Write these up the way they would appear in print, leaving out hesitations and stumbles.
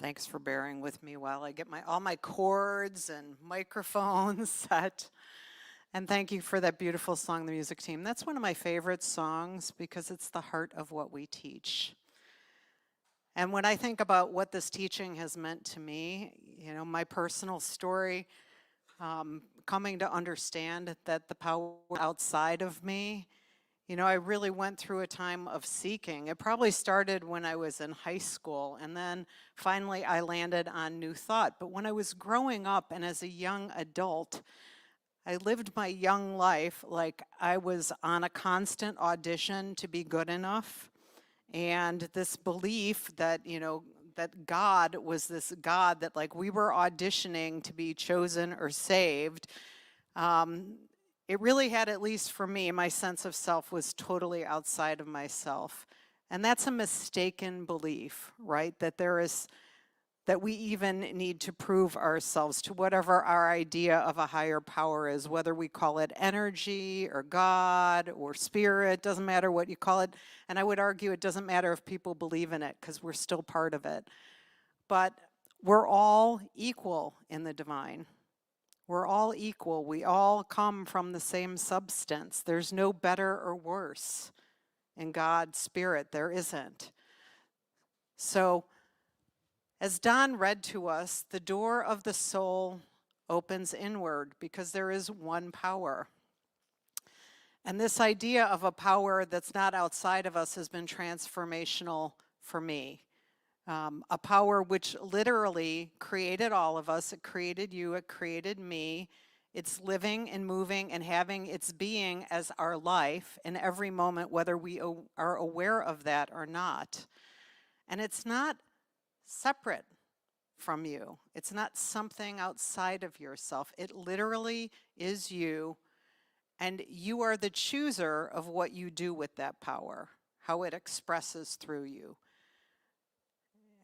Thanks for bearing with me while I get all my cords and microphones set. And thank you for that beautiful song, the music team. That's one of my favorite songs because it's the heart of what we teach. And when I think about what this teaching has meant to me, my personal story, coming to understand that the power outside of me, I really went through a time of seeking. It probably started when I was in high school, and then finally I landed on New Thought. But when I was growing up and as a young adult, I lived my young life like I was on a constant audition to be good enough. And this belief that, that God was this God that like we were auditioning to be chosen or saved. It really had, at least for me, my sense of self was totally outside of myself. And that's a mistaken belief, right? That we even need to prove ourselves to whatever our idea of a higher power is, whether we call it energy or God or spirit, doesn't matter what you call it. And I would argue it doesn't matter if people believe in it because we're still part of it. But we're all equal in the divine. We're all equal. We all come from the same substance. There's no better or worse in God's spirit. There isn't. So, as Don read to us, the door of the soul opens inward because there is one power. And this idea of a power that's not outside of us has been transformational for me. A power which literally created all of us. It created you, it created me. It's living and moving and having its being as our life in every moment, whether we are aware of that or not. And it's not separate from you. It's not something outside of yourself. It literally is you, and you are the chooser of what you do with that power, how it expresses through you.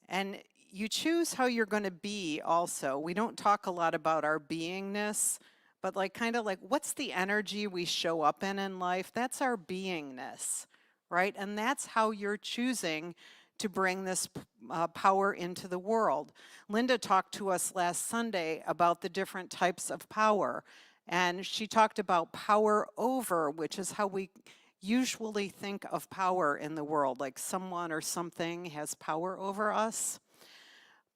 And you choose how you're going to be also. We don't talk a lot about our beingness, but kind of like what's the energy we show up in life? That's our beingness, right? And that's how you're choosing to bring this power into the world. Linda talked to us last Sunday about the different types of power. And she talked about power over, which is how we usually think of power in the world, like someone or something has power over us.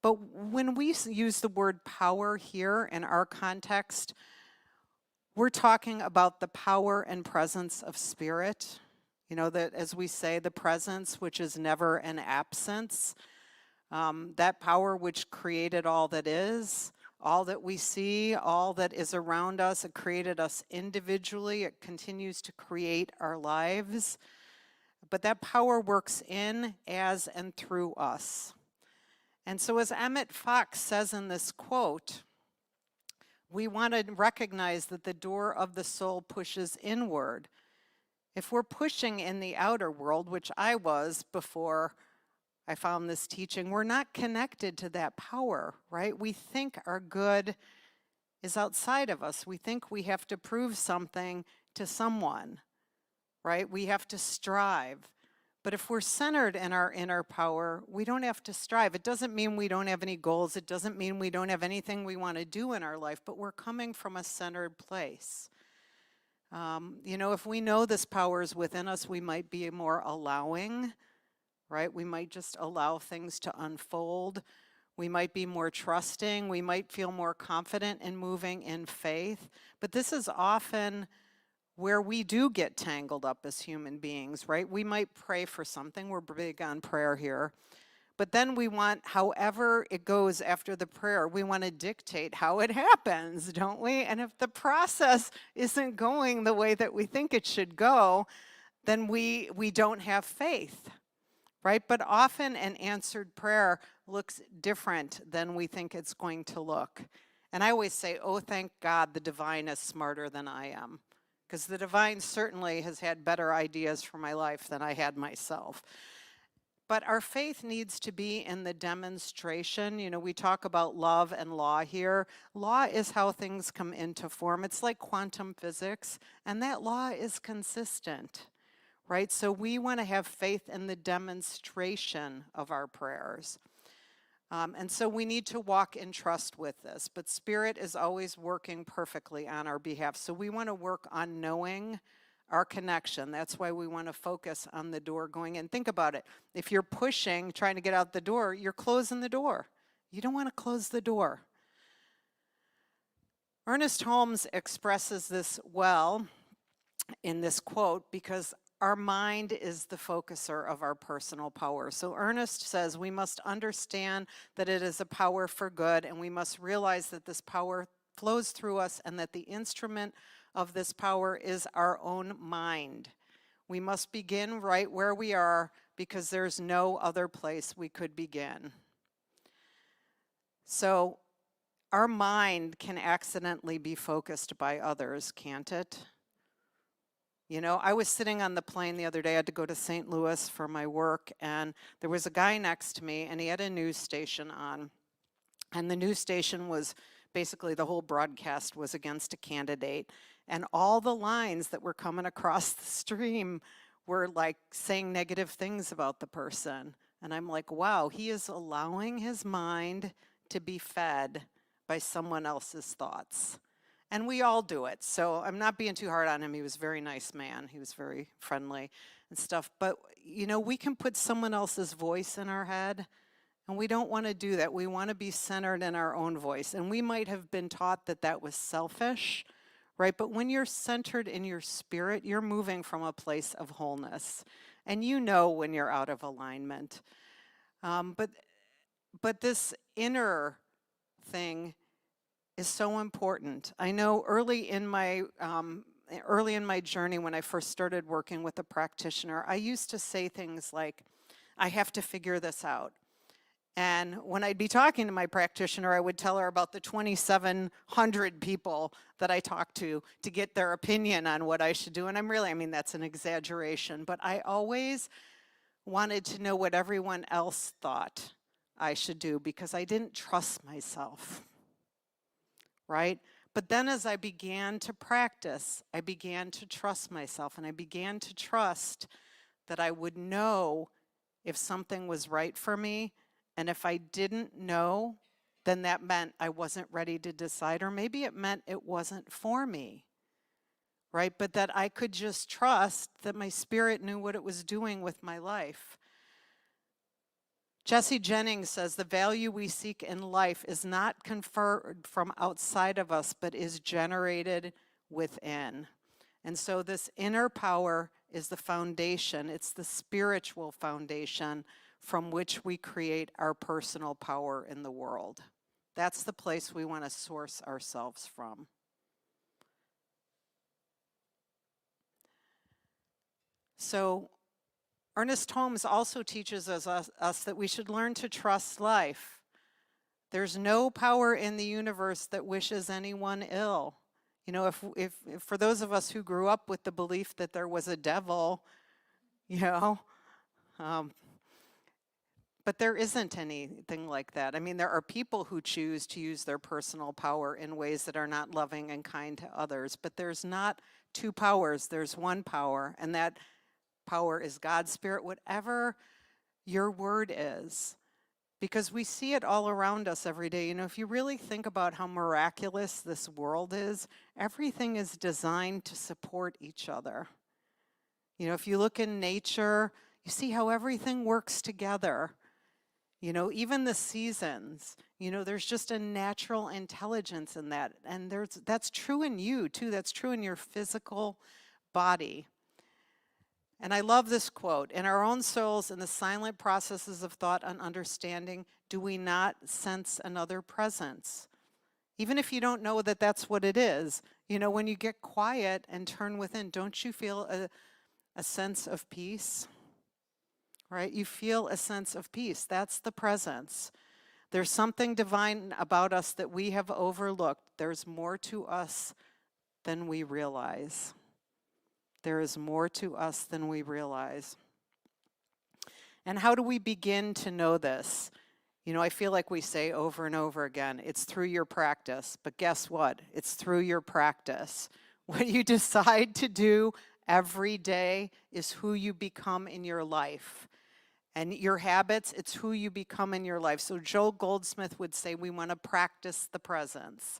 But when we use the word power here in our context, we're talking about the power and presence of spirit. That as we say, the presence, which is never an absence, that power which created all that is, all that we see, all that is around us. It created us individually. It continues to create our lives. But that power works in, as, and through us. And so as Emmett Fox says in this quote, we want to recognize that the door of the soul pushes inward. If we're pushing in the outer world, which I was before I found this teaching, we're not connected to that power, right? We think our good is outside of us. We think we have to prove something to someone, right? We have to strive. But if we're centered in our inner power, we don't have to strive. It doesn't mean we don't have any goals. It doesn't mean we don't have anything we want to do in our life, but we're coming from a centered place. If we know this power is within us, we might be more allowing, right? We might just allow things to unfold. We might be more trusting. We might feel more confident in moving in faith. But this is often where we do get tangled up as human beings, right? We might pray for something. We're big on prayer here. But then we want, however it goes after the prayer, we want to dictate how it happens, don't we? And if the process isn't going the way that we think it should go, then we don't have faith, right? But often an answered prayer looks different than we think it's going to look. And I always say, oh, thank God the divine is smarter than I am, because the divine certainly has had better ideas for my life than I had myself. But our faith needs to be in the demonstration. We talk about love and law here. Law is how things come into form. It's like quantum physics, and that law is consistent, right? So we want to have faith in the demonstration of our prayers. And so we need to walk in trust with this. But Spirit is always working perfectly on our behalf. So we want to work on knowing our connection. That's why we want to focus on the door going in. Think about it. If you're pushing, trying to get out the door, you're closing the door. You don't want to close the door. Ernest Holmes expresses this well in this quote because our mind is the focuser of our personal power. So Ernest says we must understand that it is a power for good, and we must realize that this power flows through us and that the instrument of this power is our own mind. We must begin right where we are because there's no other place we could begin. So our mind can accidentally be focused by others, can't it? You know, I was sitting on the plane the other day. I had to go to St. Louis for my work, and there was a guy next to me, and he had a news station on. And the news station was basically, the whole broadcast was against a candidate. And all the lines that were coming across the stream were like saying negative things about the person. And I'm like, wow, he is allowing his mind to be fed by someone else's thoughts. And we all do it. So I'm not being too hard on him. He was a very nice man. He was very friendly and stuff. But, you know, we can put someone else's voice in our head, and we don't want to do that. We want to be centered in our own voice. And we might have been taught that that was selfish, right? But when you're centered in your spirit, you're moving from a place of wholeness. And you know when you're out of alignment. But this inner thing is so important. I know early in my journey, when I first started working with a practitioner, I used to say things like, I have to figure this out. And when I'd be talking to my practitioner, I would tell her about the 2,700 people that I talked to get their opinion on what I should do. And I mean, that's an exaggeration, but I always wanted to know what everyone else thought I should do because I didn't trust myself. Right? But then as I began to practice, I began to trust myself, and I began to trust that I would know if something was right for me. And if I didn't know, then that meant I wasn't ready to decide, or maybe it meant it wasn't for me. Right? But that I could just trust that my spirit knew what it was doing with my life. Jesse Jennings says the value we seek in life is not conferred from outside of us, but is generated within. And so this inner power is the foundation. It's the spiritual foundation from which we create our personal power in the world. That's the place we want to source ourselves from. So Ernest Holmes also teaches us that we should learn to trust life. There's no power in the universe that wishes anyone ill. You know, if for those of us who grew up with the belief that there was a devil, you know, but there isn't anything like that. I mean, there are people who choose to use their personal power in ways that are not loving and kind to others, but there's not two powers, there's one power, and that power is God's Spirit, whatever your word is. Because we see it all around us every day. You know, if you really think about how miraculous this world is, everything is designed to support each other. You know, if you look in nature, you see how everything works together. You know, even the seasons, you know, there's just a natural intelligence in that. And that's true in you too. That's true in your physical body. And I love this quote. In our own souls, in the silent processes of thought and understanding, do we not sense another presence? Even if you don't know that that's what it is, you know, when you get quiet and turn within, don't you feel a sense of peace? Right? You feel a sense of peace. That's the presence. There's something divine about us that we have overlooked. There's more to us than we realize. There is more to us than we realize. And how do we begin to know this? You know, I feel like we say over and over again, it's through your practice. But guess what? It's through your practice. What you decide to do every day is who you become in your life. And your habits, it's who you become in your life. So Joel Goldsmith would say we want to practice the presence.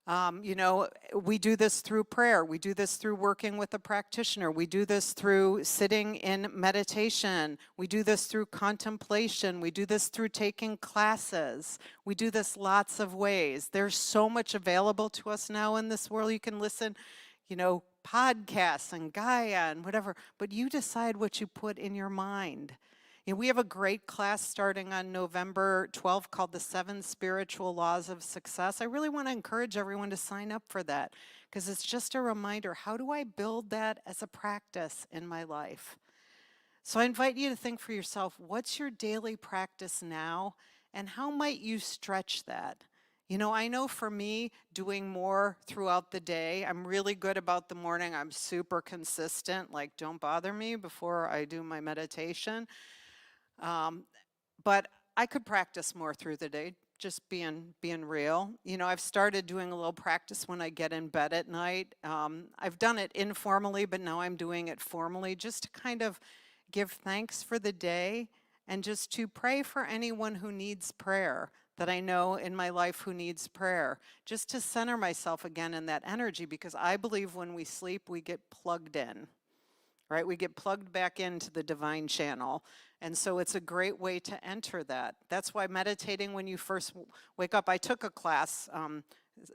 You know, we do this through prayer. We do this through working with a practitioner. We do this through sitting in meditation. We do this through contemplation. We do this through taking classes. We do this lots of ways. There's so much available to us now in this world. You can listen, you know, podcasts and Gaia and whatever, but you decide what you put in your mind. You know, we have a great class starting on November 12th called The 7 Spiritual Laws of Success. I really want to encourage everyone to sign up for that because it's just a reminder, how do I build that as a practice in my life? So I invite you to think for yourself, what's your daily practice now and how might you stretch that? You know, I know for me, doing more throughout the day, I'm really good about the morning. I'm super consistent, like don't bother me before I do my meditation. But I could practice more through the day, just being real. You know, I've started doing a little practice when I get in bed at night. I've done it informally, but now I'm doing it formally, just to kind of give thanks for the day and just to pray for anyone who needs prayer that I know in my life who needs prayer, just to center myself again in that energy, because I believe when we sleep, we get plugged in. Right? We get plugged back into the divine channel. And so it's a great way to enter that. That's why meditating when you first wake up, I took a class,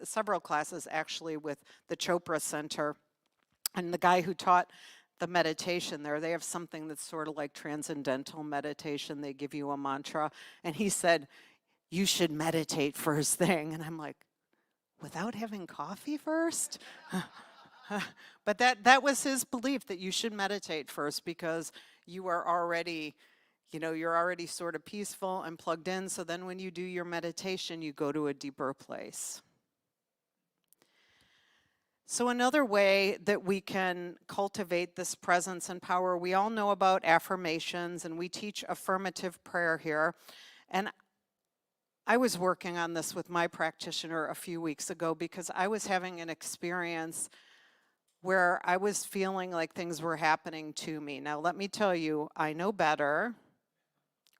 several classes actually with the Chopra Center. And the guy who taught the meditation there, they have something that's sort of like transcendental meditation. They give you a mantra. And he said, you should meditate first thing. And I'm like, without having coffee first? But that was his belief, that you should meditate first because you are already, you know, you're already sort of peaceful and plugged in. So then when you do your meditation, you go to a deeper place. So another way that we can cultivate this presence and power, we all know about affirmations and we teach affirmative prayer here. And I was working on this with my practitioner a few weeks ago because I was having an experience where I was feeling like things were happening to me. Now, let me tell you, I know better,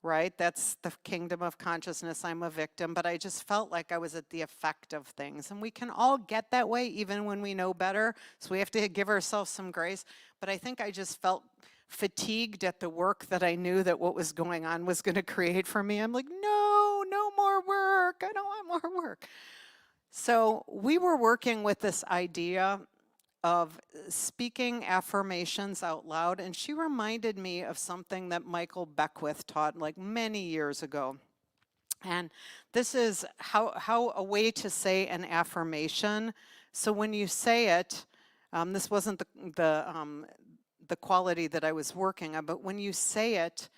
right? That's the kingdom of consciousness. I'm a victim, but I just felt like I was at the effect of things. And we can all get that way even when we know better. So we have to give ourselves some grace. But I think I just felt fatigued at the work that I knew that what was going on was going to create for me. I'm like, no more work. I don't want more work. So we were working with this idea of speaking affirmations out loud, and she reminded me of something that Michael Beckwith taught like many years ago. And this is how a way to say an affirmation. So when you say it, this wasn't the quality that I was working on, but when you say it,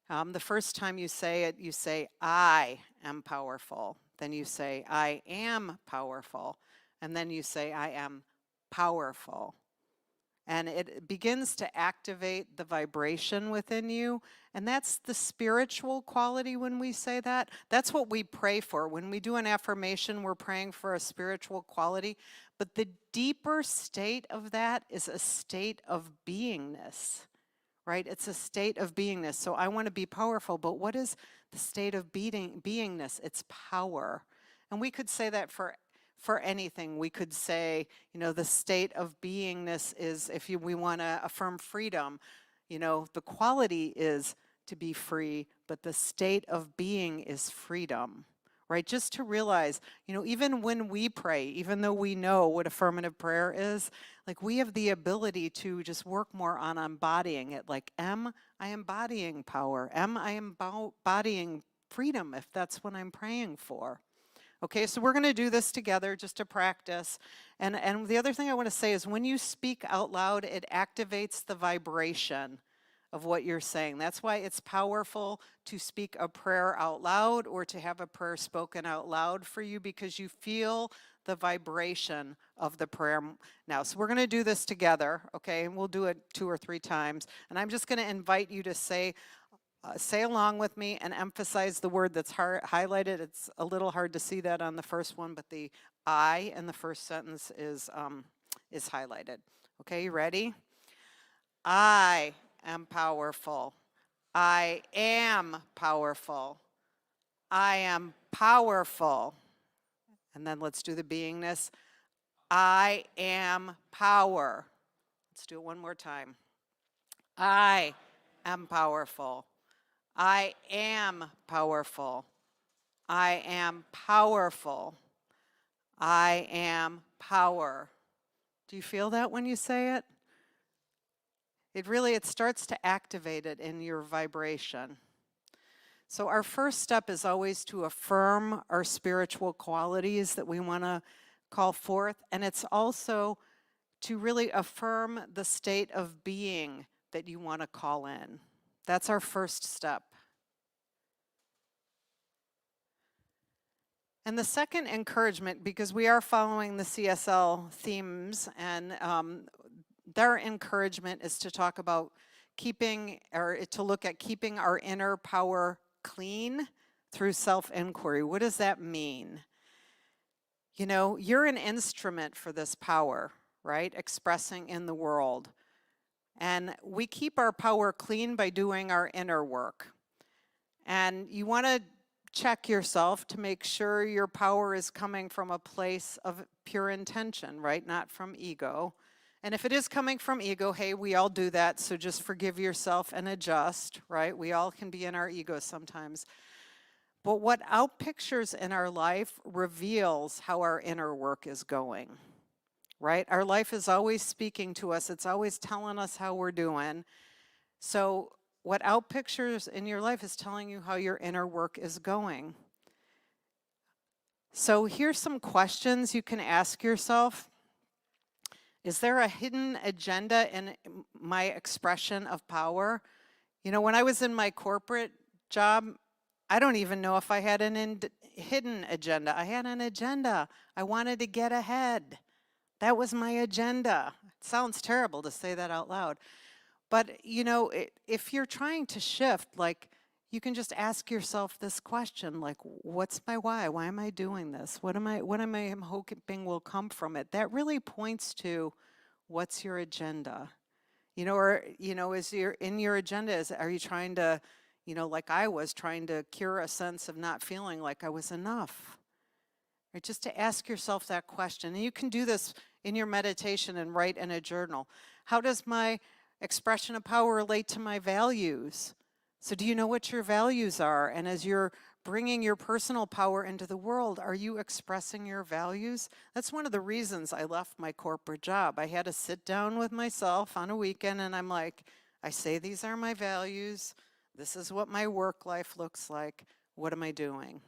the first time you say it, you say, I am powerful. Then you say, I am powerful. And then you say, I am powerful. And it begins to activate the vibration within you. And that's the spiritual quality when we say that. That's what we pray for. When we do an affirmation, we're praying for a spiritual quality. But the deeper state of that is a state of beingness, right? It's a state of beingness. So I want to be powerful, but what is the state of beingness? It's power. And we could say that for anything. We could say, you know, the state of beingness is, if we want to affirm freedom, you know, the quality is to be free, but the state of being is freedom, right? Just to realize, you know, even when we pray, even though we know what affirmative prayer is, like we have the ability to just work more on embodying it. Like, I embodying power. I am embodying freedom, if that's what I'm praying for. Okay, so we're going to do this together just to practice. And the other thing I want to say is when you speak out loud, it activates the vibration of what you're saying. That's why it's powerful to speak a prayer out loud or to have a prayer spoken out loud for you, because you feel the vibration of the prayer now. So we're going to do this together, okay? And we'll do it 2 or 3 times. And I'm just going to invite you to say along with me and emphasize the word that's highlighted. It's a little hard to see that on the first one, but the I in the first sentence is highlighted. Okay, you ready? I am powerful. I am powerful. I am powerful. And then let's do the beingness. I am power. Let's do it one more time. I am powerful. I am powerful. I am powerful. I am power. Do you feel that when you say it? It starts to activate it in your vibration. So our first step is always to affirm our spiritual qualities that we want to call forth. And it's also to really affirm the state of being that you want to call in. That's our first step. And the second encouragement, because we are following the CSL themes, and their encouragement is to talk about keeping, or to look at keeping our inner power clean through self-inquiry. What does that mean? You know, you're an instrument for this power, right? Expressing in the world. And we keep our power clean by doing our inner work. And you want to check yourself to make sure your power is coming from a place of pure intention, right? Not from ego. And if it is coming from ego, hey, we all do that, so just forgive yourself and adjust, right? We all can be in our ego sometimes. But what outpictures in our life reveals how our inner work is going, right? Our life is always speaking to us. It's always telling us how we're doing. So what outpictures in your life is telling you how your inner work is going. So here's some questions you can ask yourself. Is there a hidden agenda in my expression of power? You know, when I was in my corporate job, I don't even know if I had an hidden agenda. I had an agenda. I wanted to get ahead. That was my agenda. It sounds terrible to say that out loud. But, you know, if you're trying to shift, like, you can just ask yourself this question, like, what's my why? Why am I doing this? What am I hoping will come from it? That really points to what's your agenda. You know, or, you know, in your agenda, are you trying to, you know, like I was trying to cure a sense of not feeling like I was enough? Right? Just to ask yourself that question. And you can do this in your meditation and write in a journal. How does my expression of power relate to my values? So do you know what your values are? And as you're bringing your personal power into the world, are you expressing your values? That's one of the reasons I left my corporate job. I had to sit down with myself on a weekend and I'm like, I say these are my values. This is what my work life looks like. What am I doing?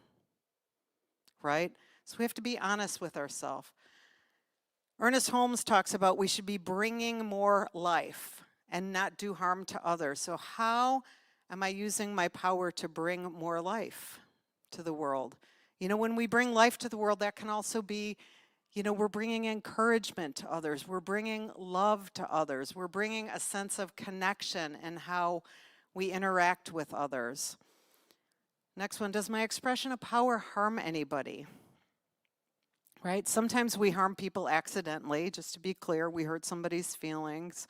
Right? So we have to be honest with ourselves. Ernest Holmes talks about we should be bringing more life and not do harm to others. So how am I using my power to bring more life to the world? You know, when we bring life to the world, that can also be, you know, we're bringing encouragement to others. We're bringing love to others. We're bringing a sense of connection in how we interact with others. Next one, does my expression of power harm anybody? Right? Sometimes we harm people accidentally, just to be clear, we hurt somebody's feelings.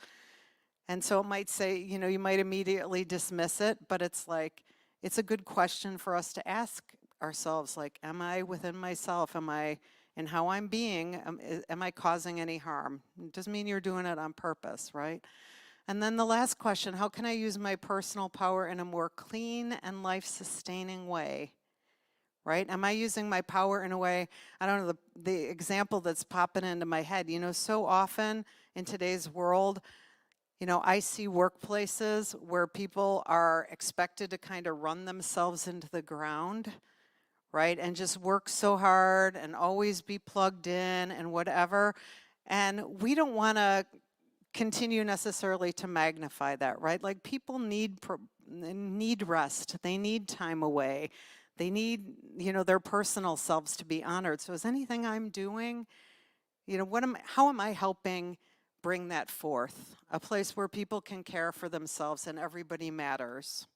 And so it might say, you know, you might immediately dismiss it, but it's like, it's a good question for us to ask ourselves, like, am I within myself? Am I, in how I'm being, am I causing any harm? It doesn't mean you're doing it on purpose, right? And then the last question, how can I use my personal power in a more clean and life-sustaining way? Right? Am I using my power in a way, I don't know, the example that's popping into my head, you know, so often in today's world, you know, I see workplaces where people are expected to kind of run themselves into the ground, right? And just work so hard and always be plugged in and whatever. And we don't want to continue necessarily to magnify that, right? Like people need rest. They need time away. They need, you know, their personal selves to be honored. So is anything I'm doing, you know, how am I helping bring that forth? A place where people can care for themselves and everybody matters.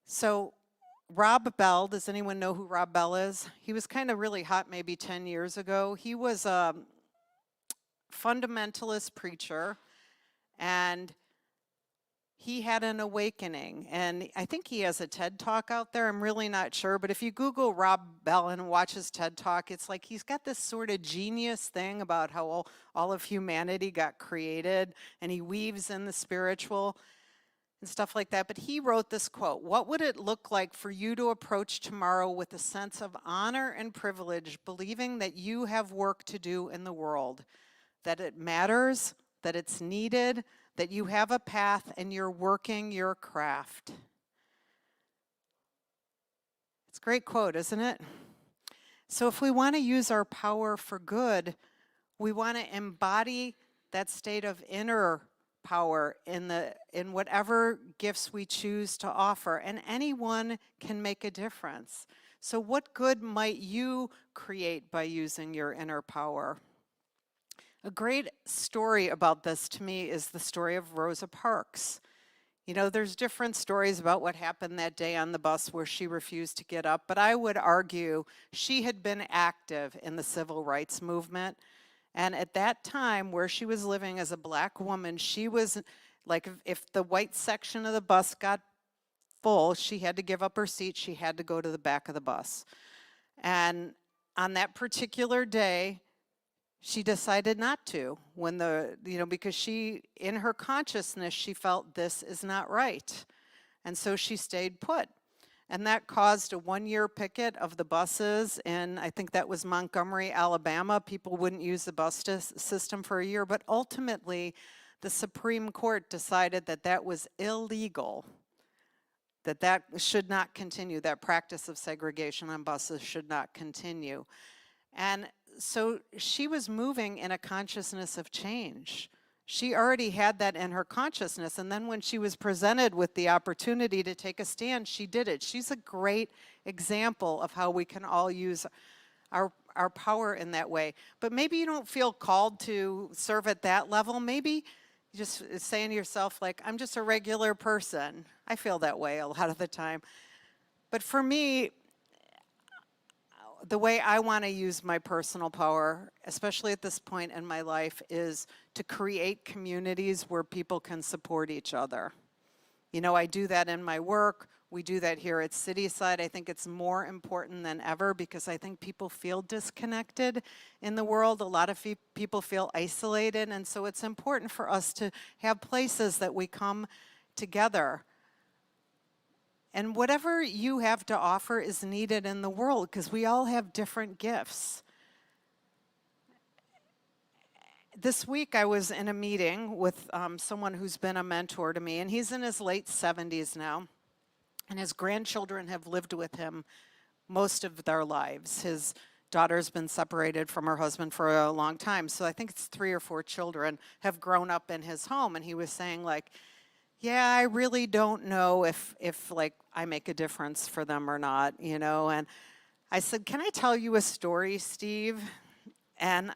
So Rob Bell, does anyone know who Rob Bell is? He was kind of really hot maybe 10 years ago. He was a fundamentalist preacher, and he had an awakening. And I think he has a TED Talk out there. I'm really not sure. But if you Google Rob Bell and watch his TED Talk, it's like he's got this sort of genius thing about how all of humanity got created. And he weaves in the spiritual and stuff like that. But he wrote this quote: "What would it look like for you to approach tomorrow with a sense of honor and privilege, believing that you have work to do in the world, that it matters, that it's needed, that you have a path and you're working your craft?" It's a great quote, isn't it? So if we want to use our power for good, we want to embody that state of inner power in whatever gifts we choose to offer, and anyone can make a difference. So what good might you create by using your inner power? A great story about this to me is the story of Rosa Parks. You know, there's different stories about what happened that day on the bus where she refused to get up, but I would argue she had been active in the civil rights movement. And at that time, where she was living as a black woman, she was like, if the white section of the bus got full, she had to give up her seat. She had to go to the back of the bus. And on that particular day, she decided not to, because she, in her consciousness, she felt this is not right. And so she stayed put. And that caused a 1-year picket of the buses in, I think that was Montgomery, Alabama. People wouldn't use the bus system for a year, but ultimately the Supreme Court decided that that was illegal, that should not continue, that practice of segregation on buses should not continue. And so she was moving in a consciousness of change. She already had that in her consciousness, and then when she was presented with the opportunity to take a stand, she did it. She's a great example of how we can all use our power in that way. But maybe you don't feel called to serve at that level. Maybe you just saying to yourself, like, I'm just a regular person. I feel that way a lot of the time. But for me, the way I want to use my personal power, especially at this point in my life, is to create communities where people can support each other. You know, I do that in my work. We do that here at Cityside. I think it's more important than ever because I think people feel disconnected in the world. A lot of people feel isolated, and so it's important for us to have places that we come together. And whatever you have to offer is needed in the world because we all have different gifts. This week I was in a meeting with someone who's been a mentor to me, and he's in his late 70s now, and his grandchildren have lived with him most of their lives. His daughter's been separated from her husband for a long time, so I think it's 3 or 4 children have grown up in his home, and he was saying, like, yeah, I really don't know if like I make a difference for them or not, you know. And I said, can I tell you a story, Steve? And I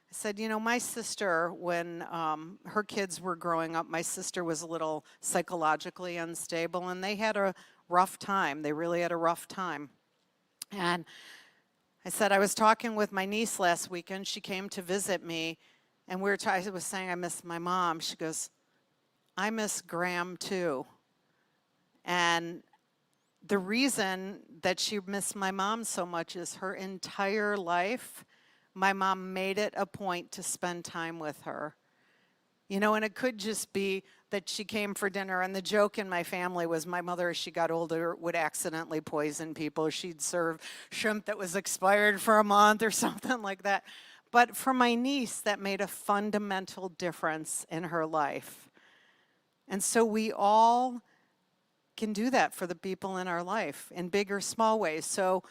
said, you know, my sister, when her kids were growing up, my sister was a little psychologically unstable, and they had a rough time. They really had a rough time. And I said, I was talking with my niece last weekend. She came to visit me, and I was saying I miss my mom. She goes, I miss Graham too. And the reason that she missed my mom so much is her entire life, my mom made it a point to spend time with her. You know, and it could just be that she came for dinner, and the joke in my family was my mother, as she got older, would accidentally poison people. She'd serve shrimp that was expired for a month or something like that. But for my niece, that made a fundamental difference in her life. And so we all can do that for the people in our life in big or small ways. So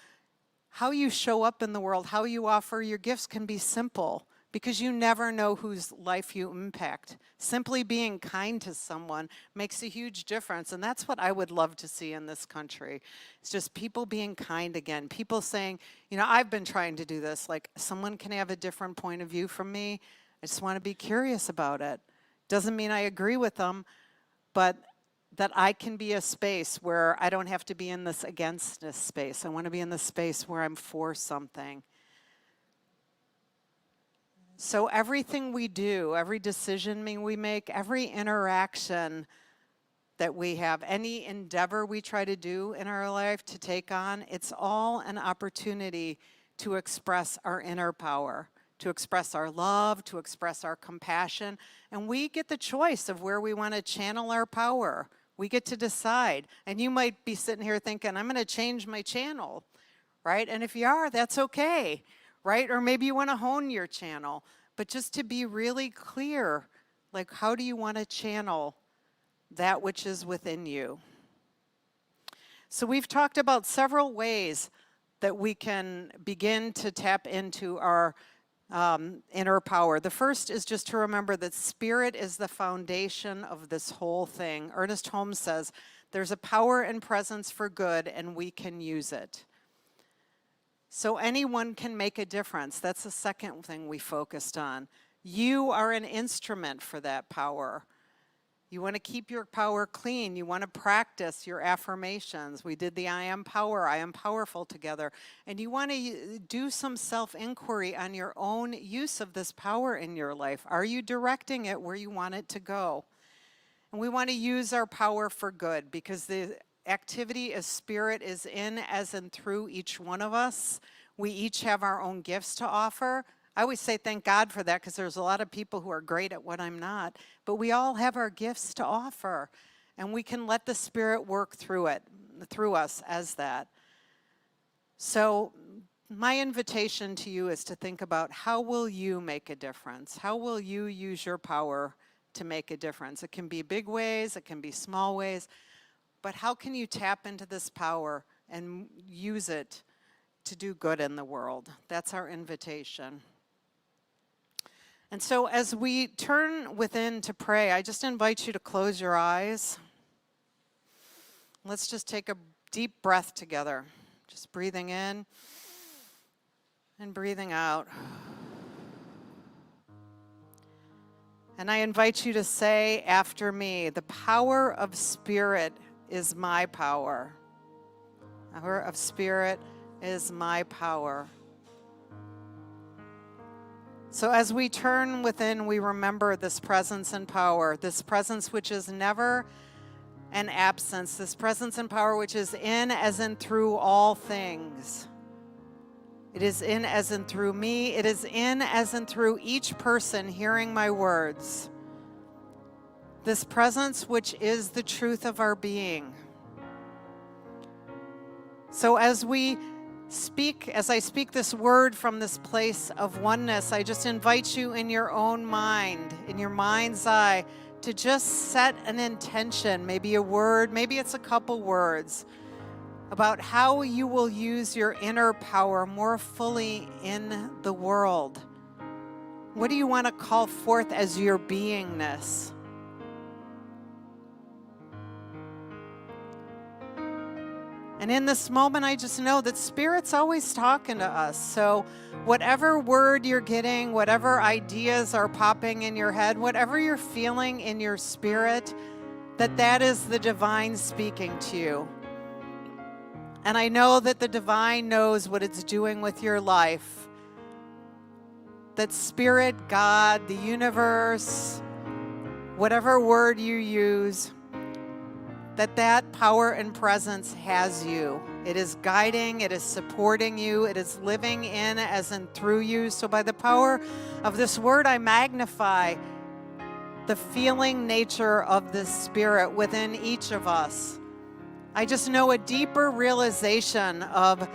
how you show up in the world, how you offer your gifts can be simple because you never know whose life you impact. Simply being kind to someone makes a huge difference, and that's what I would love to see in this country. It's just people being kind again, people saying, you know, I've been trying to do this, like someone can have a different point of view from me. I just want to be curious about it. Doesn't mean I agree with them, but that I can be a space where I don't have to be in this against this space. I want to be in the space where I'm for something. So everything we do, every decision we make, every interaction that we have, any endeavor we try to do in our life to take on, it's all an opportunity to express our inner power, to express our love, to express our compassion. And we get the choice of where we want to channel our power. We get to decide. And you might be sitting here thinking, I'm going to change my channel, right? And if you are, that's okay, right? Or maybe you want to hone your channel. But just to be really clear, like, how do you want to channel that which is within you? So we've talked about several ways that we can begin to tap into our inner power. The first is just to remember that spirit is the foundation of this whole thing. Ernest Holmes says, there's a power and presence for good, and we can use it. So anyone can make a difference. That's the second thing we focused on. You are an instrument for that power. You want to keep your power clean. You want to practice your affirmations. We did the I am power, I am powerful together. And you want to do some self-inquiry on your own use of this power in your life. Are you directing it where you want it to go? And we want to use our power for good, because the activity as spirit is in, as in through each one of us. We each have our own gifts to offer. I always say thank God for that, because there's a lot of people who are great at what I'm not. But we all have our gifts to offer, and we can let the Spirit work through us as that. So my invitation to you is to think about, how will you make a difference? How will you use your power to make a difference? It can be big ways, it can be small ways, but how can you tap into this power and use it to do good in the world? That's our invitation. And so as we turn within to pray, I just invite you to close your eyes. Let's just take a deep breath together. Just breathing in and breathing out. And I invite you to say after me, the power of spirit is my power. The power of spirit is my power. So as we turn within, we remember this presence and power, this presence which is never an absence, this presence and power which is in as in through all things. It is in as in through me. It is in as in through each person hearing my words. This presence which is the truth of our being. So as I speak this word from this place of oneness, I just invite you in your own mind, in your mind's eye, to just set an intention, maybe a word, maybe it's a couple words, about how you will use your inner power more fully in the world. What do you want to call forth as your beingness? And in this moment, I just know that Spirit's always talking to us. So whatever word you're getting, whatever ideas are popping in your head, whatever you're feeling in your spirit, that is the divine speaking to you. And I know that the divine knows what it's doing with your life. That Spirit, God, the universe, whatever word you use, that power and presence has you. It is guiding, it is supporting you, it is living in as in through you. So by the power of this word, I magnify the feeling nature of this Spirit within each of us. I just know a deeper realization of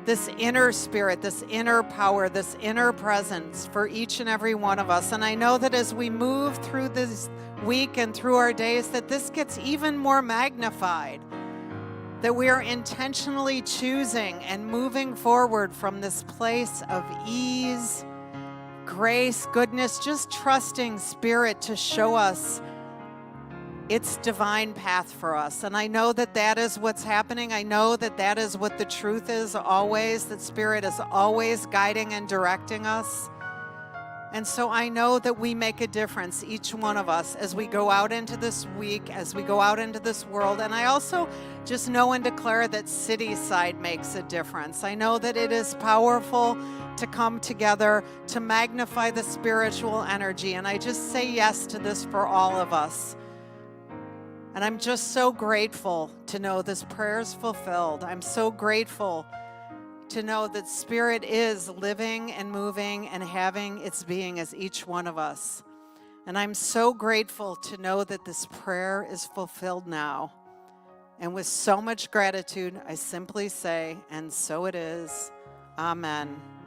this inner spirit, this inner power, this inner presence for each and every one of us. And I know that as we move through this week and through our days, that this gets even more magnified, that we are intentionally choosing and moving forward from this place of ease, grace, goodness, just trusting Spirit to show us its divine path for us. And I know that is what's happening. I know that is what the truth is always, that Spirit is always guiding and directing us. And so I know that we make a difference, each one of us, as we go out into this week, as we go out into this world. And I also just know and declare that Cityside makes a difference. I know that it is powerful to come together, to magnify the spiritual energy. And I just say yes to this for all of us. And I'm just so grateful to know this prayer is fulfilled. I'm so grateful to know that Spirit is living and moving and having its being as each one of us. And I'm so grateful to know that this prayer is fulfilled now. And with so much gratitude, I simply say, and so it is. Amen.